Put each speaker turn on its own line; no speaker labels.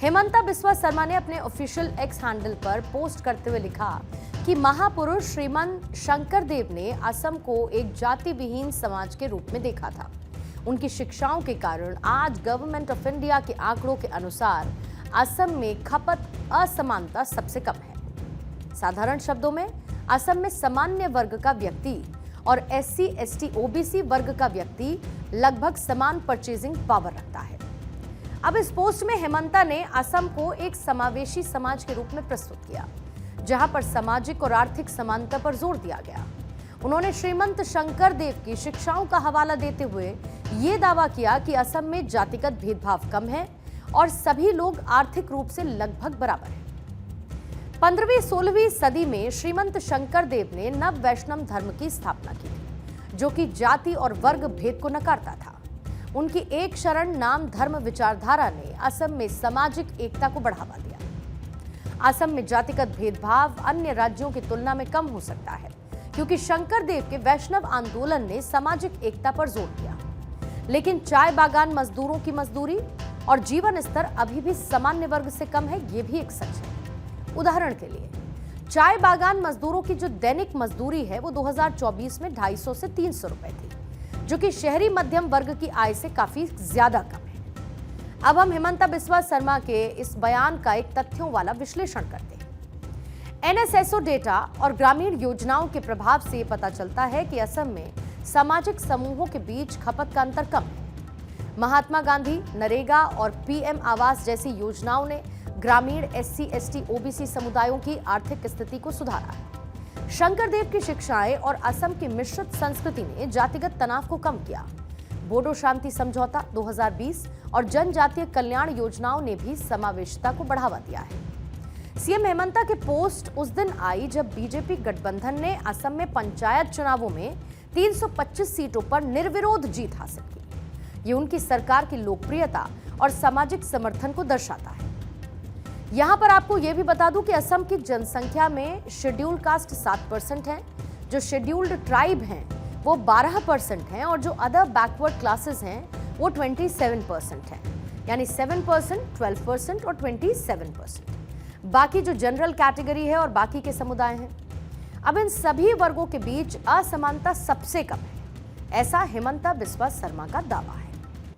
हेमंता बिस्वा शर्मा ने अपने official x handle पर पोस्ट करते हुए लिखा कि महापुरुष श्रीमान शंकर देव ने असम को एक जाति विहीन समाज के रूप में देखा था। उनकी शिक्षाओं के कारण आज गवर्नमेंट ऑफ इंडिया के आंकड़ों के अनुसार असम में खपत असमानता सबसे कम है। साधारण शब्दों में असम में सामान्य वर्ग का व्यक्ति और SC, ST, OBC वर्ग का व्यक्ति लगभग समान परचेजिंग पावर रखता है। अब इस पोस्ट में हेमंता ने असम को एक समावेशी समाज के रूप में प्रस्तुत किया, जहां पर सामाजिक और आर्थिक समानता पर जोर दिया गया। उन्होंने श्रीमंत शंकर देव की शिक्षाओं का हवाला देते हुए ये दावा किया कि असम में जातिगत भेदभाव कम है और सभी लोग आर्थिक रूप से लगभग बराबर हैं। 15वीं-16वीं सदी में श्रीमंत शंकर देव ने नव वैष्णव धर्म की स्थापना की थी, जो कि जाति और वर्ग भेद को नकारता था। उनकी एक शरण नाम धर्म विचारधारा ने असम में सामाजिक एकता को बढ़ावा दिया। असम में जातिगत भेदभाव अन्य राज्यों की तुलना में कम हो सकता है, क्योंकि शंकर देव के वैष्णव आंदोलन ने सामाजिक एकता पर जोर दिया। लेकिन चाय बागान मजदूरों की मजदूरी और जीवन स्तर अभी भी सामान्य वर्ग से कम है, ये भी एक सच है। उदाहरण के लिए चाय बागान मजदूरों की जो दैनिक मजदूरी है वो 2024 में 250 से 300 रुपए थी, जो कि शहरी मध्यम वर्ग की आय से काफी ज्यादा कम है। अब हम हेमंता बिस्वा शर्मा के इस बयान का एक तथ्यों वाला विश्लेषण करते हैं। NSSO डेटा और ग्रामीण योजनाओं के प्रभाव से ये पता चलता है कि असम में सामाजिक समूहों के बीच खपत का अंतर कम है। महात्मा गांधी, नरेगा और PM आवास जैसी योजनाओं ने ग्रामीण SC, ST, OBC समुदायों की आर्थिक स्थिति को सुधारा है। शंकर देव की शिक्षाएं और असम की मिश्रित संस्कृति ने जातिगत तनाव को कम किया। बोडो शांति समझौता 2020 और जनजातीय कल्याण योजनाओं ने भी समावेशिता को बढ़ावा दिया है। CM हेमंता के पोस्ट उस दिन आई जब बीजेपी गठबंधन ने असम में पंचायत चुनावों में 325 सीटों पर निर्विरोध जीत हासिल की। ये उनकी सरकार की लोकप्रियता और सामाजिक समर्थन को दर्शाता है। यहां पर आपको यह भी बता दूं कि असम की जनसंख्या में शेड्यूल्ड कास्ट 7% है, जो शेड्यूल्ड ट्राइब हैं वो 12% हैं और जो अदर बैकवर्ड क्लासेस हैं वो 27% हैं, यानी 7%, 12% और 27%। बाकी जो जनरल कैटेगरी है और बाकी के समुदाय हैं, अब इन सभी वर्गों के बीच असमानता सबसे कम है, ऐसा हेमंता बिस्वा शर्मा का दावा है।